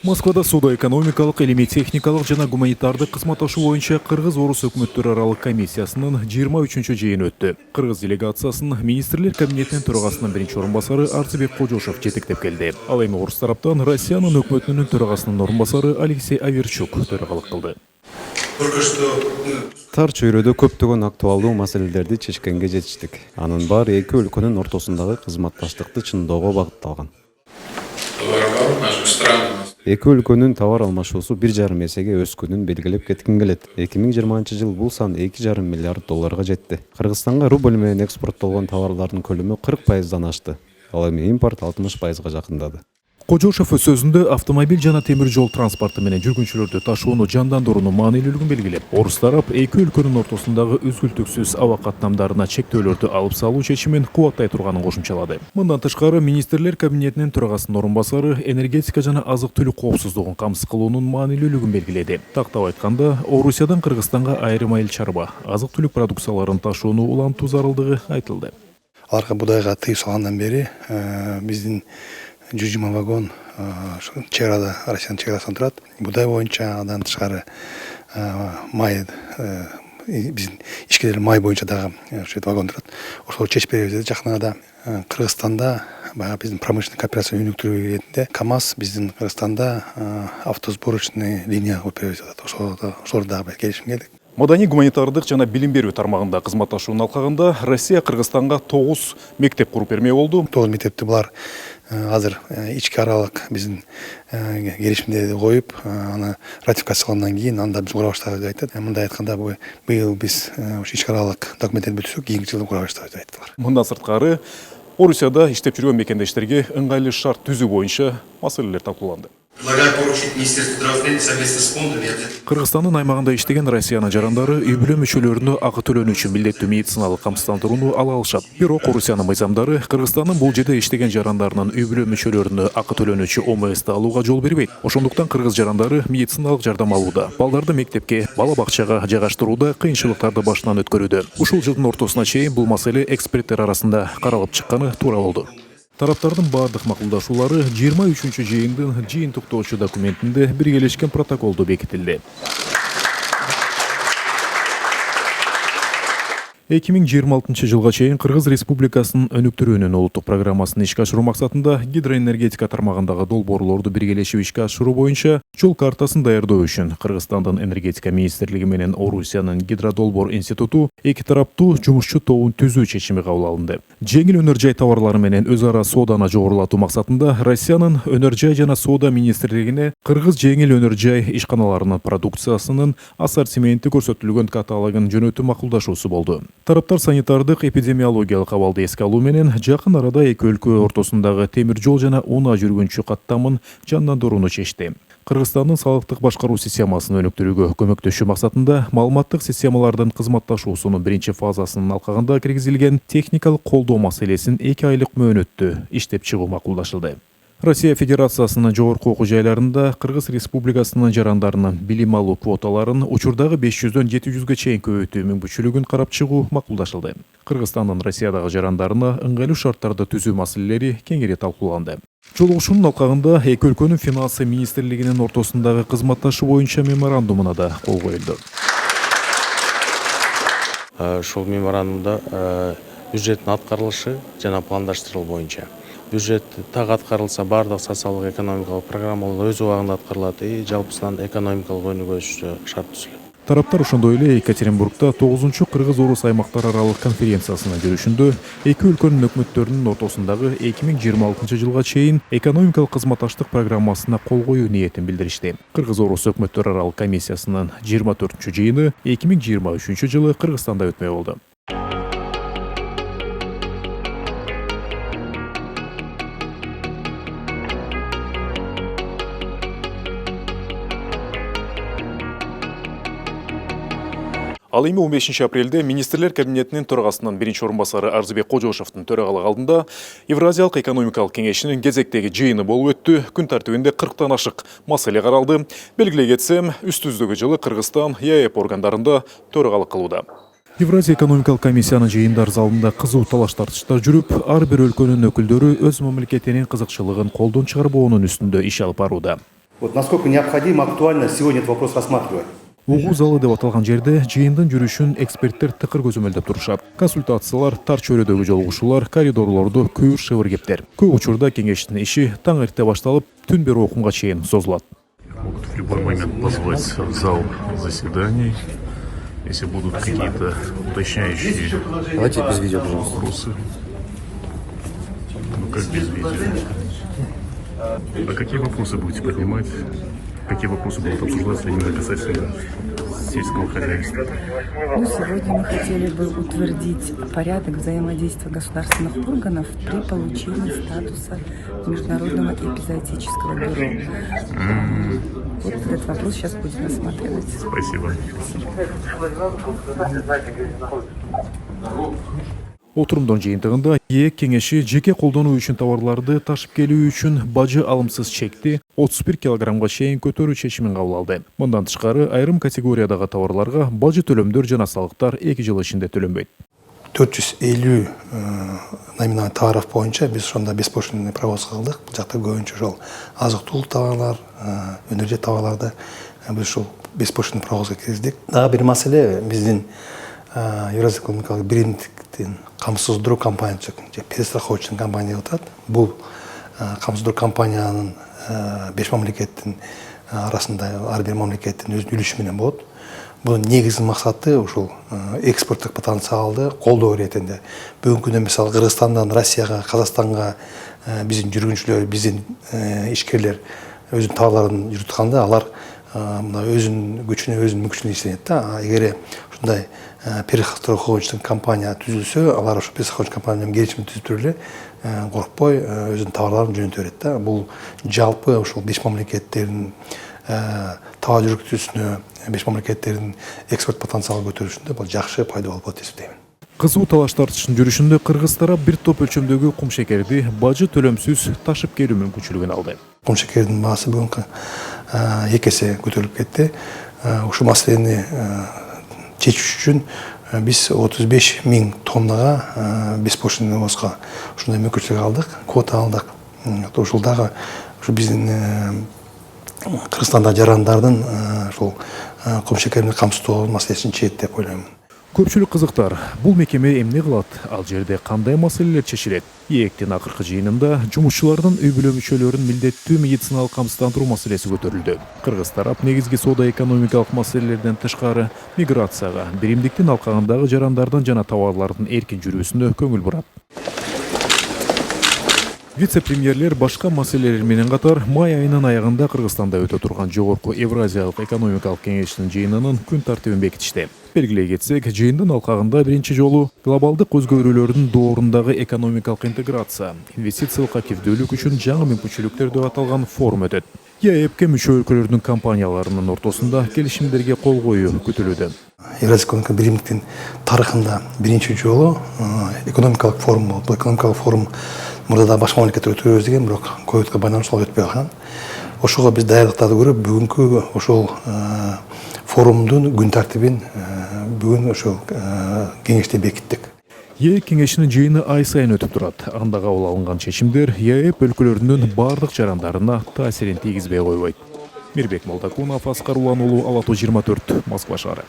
Москвада сауда-экономикалык, илимий-техникалык жана гуманитардык кызматташуу боюнча Кыргыз-Орус өкмөттөрү аралык комиссиясынын 23-чү жыйыны өттү. Кыргыз делегациясын министрлер кабинетинин төрагасынын биринчи орун басары Арзыбек Кожошов жетектеп келди. Ал эми орус тараптан Россиянын өкмөтүнүн төрагасынын орун басары Алексей Аверчук төрагалык кылды. Тар чөйрөдө көптөгөн актуалдуу маселелерди чечкенге жетиштик. Анын баары эки өлкөнүн ортосундагы кызматташтыкты чыңдоого багытталган. Эки өлкөнүн товар алмашуусу 1,5 эсеге өскөнүн белгилеп кетким келет. 2020 жыл бул сан 2,5 миллиард долларга жетти. Кыргызстанга рубль менен экспорттолгон товарлардын көлөмү 40%дан ашты. Ал эми импорт 60%га жакындады. Кожошов өз сөзүндө автомобиль жана темир жол транспорту менен жүргүнчүлөрдү ташууну жандандыруунун маанилүүлүгүн белгилеп, орус тарап эки өлкөнүн ортосундагы үзгүлтүксүз аба каттамдарына чектөөлөрдү алып салуу чечимин кубаттай турганын кошумчалады. Мындан тышкары министрлер кабинетинин төрагасынын орун басары энергетика жана азык-түлүк коопсуздугун камсыз кылуунун маанилүүлүгүн белгиледи. Тактап айтканда, Орусиядан Кыргызстанга айрым айыл чарба, азык-түлүк продукцияларын ташууну улантуу зарылдыгы айтылды. Аларга будайга тыюу салгандан бери биздин 120 вагон чегарада, Россиянын чегарасында турат. Будай боюнча андан тышкары май, биздин ишкерлер май боюнча дагы вагон турат. Ошол чечип беребиз деди. Жакын арада Кыргызстанда баягы биздин промышленный кооперация өнүктүрүү ретинде КАМАЗ биздин Кыргызстанда автосборочный линия куруп беребиз деп атат. Ошол дагы келишим келдик. Маданий гуманитардык жана билим берүү тармагында кызматташуунун алкагында Россия Кыргызстанга 9 мектеп куруп бермек болду. 9 мектепти булар азыр ички аралык биздин келишимдерди коюп, аны ратификациялагандан кийин анда биз кура баштайбыз деп айтат. Мындай айтканда быйыл биз ички аралык документтерди бүтүрсөк, кийинки жылы кура баштайбыз деп айттылар. Мындан сырткары Орусияда иштеп жүргөн мекендештерге ыңгайлуу шарт түзүү боюнча маселелер талкууланды. Кыргызстандын аймагында иштеген Россиянын жарандары үй-бүлө мүчөлөрүнө акы төлөнүү үчүн милдеттүү медициналык камсыздандырууну ала алышат. Бирок Орусиянын мыйзамдары Кыргызстандын бул жерде иштеген жарандарынын үй-бүлө мүчөлөрүнө акы төлөнүүчү ОМС алууга жол бербейт. Ошондуктан кыргыз жарандары медициналык жардам алууда, балдарды мектепке, бала бакчага жайгаштырууда кыйынчылыктарды башынан өткөрүүдө. Ушул жылдын ортосуна чейин бул маселе эксперттер арасында каралып чыкканы туура болду. Тараптардын бардык макулдашуулары 23-чү жыйындын жыйынтыктоочу документинде биргелешкен протоколду бекитилди. 2026 жылга чейин Кыргыз Республикасынын өнүктүрүүнүн улуттук программасын ишке ашыруу максатында гидроэнергетика тармагындагы долбоорлорду биргелешип ишке ашыруу боюнча жол картасын даярдоо үчүн Кыргызстандын энергетика министрлиги менен Орусиянын гидродолбоор институту эки тараптуу жумушчу тобун түзүү чечими кабыл алынды. Жеңил өнөр жай товарлары менен өз ара сооданы жогорулатуу максатында Россиянын өнөр жай жана соода министрлигине Кыргыз жеңил өнөр жай ишканаларынын продукциясынын ассортименти көрсөтүлгөн каталогун жөнөтүү макулдашуусу болду. Тараптар санитардык эпидемиологиялык абалды эске алуу менен жакын арада эки өлкө ортосундагы темир жол жана унаа жүргүнчү каттамын жандандырууну чечти. Кыргызстандын салыктык башкаруу системасын өнүктүрүүгө көмөктөшүү максатында маалыматтык системалардын кызматташуусунун биринчи фазасынын алкагында киргизилген техникалык колдоо маселесин 2 айлык мөөнөттө иштеп чыгуу макулдашылды. Россия Федерациясынын жогорку окуу жайларында Кыргыз Республикасынын жарандарынын билим алуу квоталарын учурдагы 500дөн 700ге чейин көбөйтүү мүмкүнчүлүгүн карап чыгуу макулдашылды. Кыргызстандын Россиядагы жарандарына ыңгайлуу шарттарды түзүү маселелери кеңири талкууланды. Жолугушуунун алкагында эки өлкөнүн финансы министрлигинин ортосундагы кызматташуу боюнча меморандумуна да кол коюлду. Ушул меморандумда бюджеттин аткарылышы жана пландаштыруу боюнча бюджет так аткарылса бардык социалдык экономикалык программалар өз убагында аткарылат, жалпысынан экономикалык өнүгүүсү шарт түзүлөт. Тараптар ошондой эле Екатеринбургда 9-чу Кыргыз-Орус аймактар аралык конференциясынын жүрүшүндө эки өлкөнүн өкмөттөрүнүн ортосундагы 2026 жылга чейин экономикалык кызматташтык программасына кол коюу ниетин билдиришти. Кыргыз-Орус өкмөттөр аралык комиссиясынын 24-чү жыйыны 2023 жылы Кыргызстанда өтмөк болду. Ал эми 15 апрелде министрлер кабинетинин төрагасынын биринчи орун басары Арзыбек Кожошовдун төрагалык алдында Евразиялык экономикалык кеңешинин кезектеги жыйыны болуп өттү. Күн тартибинде 40тан ашык маселе каралды. Белгилей кетсем, үстүздөгү жылы Кыргызстан ЕАЭП органдарында төрагалык кылууда. Евразия экономикалык комиссиянын жыйындар залында кызуу талаш тартыштар жүрүп, ар бир өлкөнүн өкүлдөрү өз мамлекетинин кызыкчылыгын колдон чыгарбоонун үстүндө иш алып барууда. Вот насколько необходимо, актуально сегодня этот вопрос рассматривать. Угуу залы деп аталган жерде жыйындын жүрүшүн эксперттер тыкыр көзөмөлдөп турушат. Консультациялар, тар чөйрөдөгү жолугушуулар, коридорлорду күйүр шыбыр кептер. Көп учурда кеңештин иши таң эрте башталып, түн бери окумга чейин созулат. Могут в любой момент позвать в зал заседаний, если будут какие-то уточняющие Давайте без видео, пожалуйста. вопросы. Ну как без видео? А какие вопросы будете поднимать? Какие вопросы будут обсуждаться именно касательно сельского хозяйства? Ну, сегодня мы хотели бы утвердить порядок взаимодействия государственных органов при получении статуса Международного эпизоотического бюро. Вот этот вопрос сейчас будем рассматривать. Спасибо. Отурумдун жыйынтыгында ЕЭК кеңеши жеке колдонуу үчүн товарларды ташып келүү үчүн бажы алымсыз чекти 31 килограммга чейин көтөрүү чечимин кабыл алды. Мындан тышкары айрым категориядагы товарларга бажы төлөмдөр жана салыктар 2 жыл ичинде төлөнбөйт. 450 номинал товаров боюнча биз ошондо беспошлинный провоз кылдык. Бул жакта көбүнчө ошол азык-тулук товарлар, өнөр товарларды биз ушул беспошлинный провозго киргиздик. Дагы бир маселе биздин Евразия экономикалык биримдиктин камсыздыруу компаниясы же перестраховочный компания деп атат. Бул камсыздыруу компаниянын 5 мамлекеттин арасында ар бир мамлекеттин өзүнүн үлүшү менен болот. Бунун негизги максаты ушул экспорттук потенциалды колдоо иретинде. Бүгүнкү күндө мисалы Кыргызстандан Россияга, Казакстанга биздин жүргүнчүлөр, биздин ишкерлер өзүнүн товарларын жүрүткөндө алар мына өзүнүн күчүнө, өзүнүн мүмкүнчүлүгүнө иштенет да. Эгер ушундай перестраховочный компания түзүлсө, алар ошо перестраховочный компания менен келишим түзүп эле коркпой өзүнүн товарларын жөнөтө берет да. Бул жалпы ушул 5 мамлекеттердин товар жүргүзүүсүнө, 5 мамлекеттердин экспорт потенциалын көтөрүшүндө бул жакшы пайдалуу болот деп эсептейм. Кызуу талаш тартыштын жүрүшүндө кыргыз тарап бир топ өлчөмдөгү кум шекерди бажы төлөмсүз ташып келүү мүмкүнчүлүгүн алды. Кум шекердин баасы бүгүнкү 2 эсе көтөрүлүп кетти. Ушул маселени чечиш үчүн биз 35 000 тоннага беспошлинный ввозго ушундай мүмкүнчүлүк алдык, квота алдык. Ушул дагы ушу биздин Кыргызстанда жарандардын ушул кум шекер менен камсыздоо маселесин чечет деп ойлойм. Көпчүлүк кызыктар, бул мекеме эмне кылат, ал жерде кандай маселелер чечилет? ЕЭКтин акыркы жыйынында жумушчулардын үй бүлө мүчөлөрүн милдеттүү медициналык камсыздандыруу маселеси көтөрүлдү. Кыргыз тарап негизги соода экономикалык маселелерден тышкары миграцияга, биримдиктин алкагындагы жарандардын жана товарлардын эркин жүрүүсүнө көңүл бурат. Вице-премьерлер башка маселелер менен катар май айынын аягында Кыргызстанда өтө турган жогорку Евразиялык экономикалык кеңештин жыйынынын күн тартибин бекитишти. Белгилей кетсек, жыйындын алкагында биринчи жолу глобалдык өзгөрүүлөрдүн доорундагы экономикалык интеграция, инвестициялык активдүүлүк үчүн жаңы мүмкүнчүлүктөр деп аталган форум өтөт. ЕЭПке мүчө өлкөлөрдүн компанияларынын ортосунда келишимдерге кол коюу күтүлүүдө. Евразия экономикалык биримдиктин тарыхында биринчи жолу экономикалык форум болуп, бул экономикалык форум мурда да башка мамлекеттер өткөрөбүз деген, бирок ковидке байланыштуу өтпөй калган. Ошого биз даярдыктарды көрүп, бүгүнкү ошол форумдун күн тартибин бүгүн ошол кеңеште бекиттик. ЕЭК кеңешинин жыйыны ай сайын өтүп турат. Анда кабыл алынган чечимдер ЕЭП өлкөлөрүнүн бардык жарандарына таасирин тийгизбей койбойт. Мирбек Молдокунов, Аскар Улан уулу, Ала Тоо 24, Москва шаары.